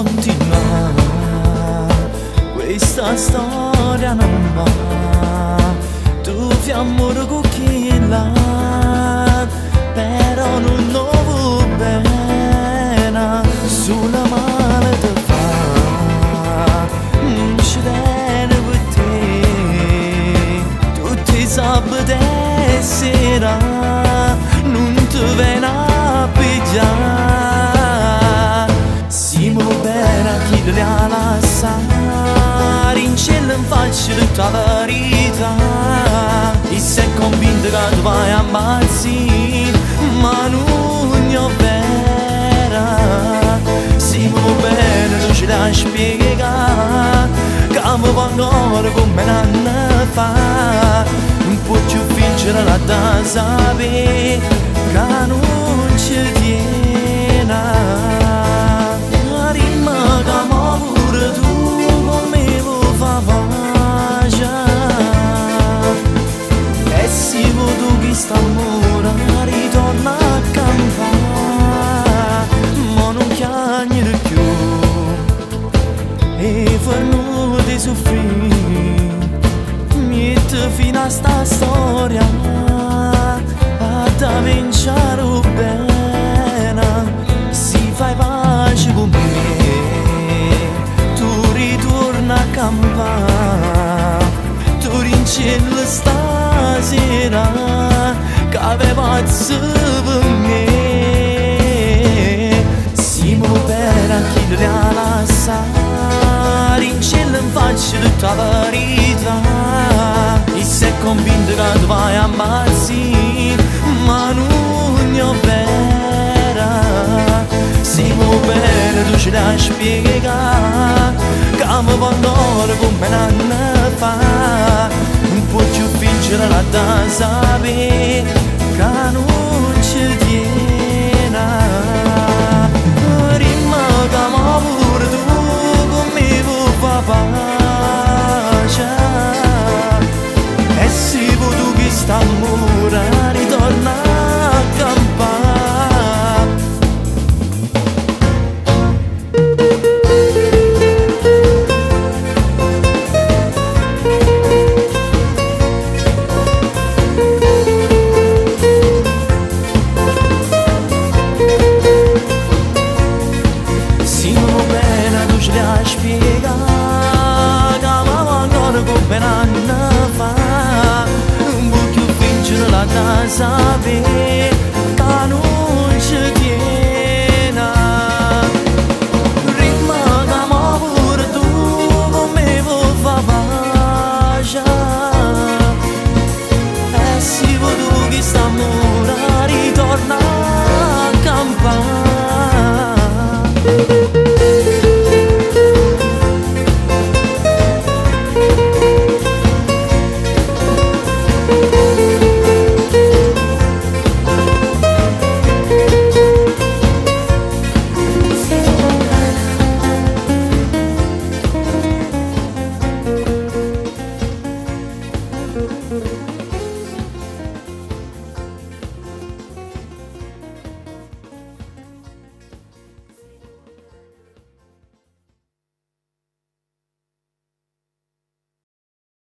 continuare, questa storia non va. Tu ti amore con chi l'ha, però non lo bene, sulla male te fa, non ci viene per te, tutti i sabati e sera, non ti viene a pigliare, siamo bene a chi le ha lasciati, in cielo in faccia tutta la verità, e sei convinto che tu vai a ammazzare, ma non è vera, siamo bene, tu ce la spiegare, che mi va ancora come un anno fa, non può più vincere la da sapere, che non ci tiene, rima che mo pure tu come vuoi fa pace, e se vuoi tu che sta amore ritorna a campare, ma non chiagnere più, e per di soffrire, mette fino a sta storia, a da vincere bene, si fai pace con me, tu ritorna a campare, tu rincelli stasera, che avevazzi per me, siamo bene a chi le ha lasciati, in cielo in faccia tutta la verità, e sei convinto che tu vai a ammazzare, ma non è vera, siamo bene, tu ce la spiegare, che mi va ancora come un anno fa, non può più vincere la da sapere, che non ci tiene, rima che mo pure tu come vuoi fa pace, e se vuoi tu che sta amore ritorna a campare. Siamo bene, tu ce la spiegare, che avevo ancora come un anno fa, non può più vincere la da sapere,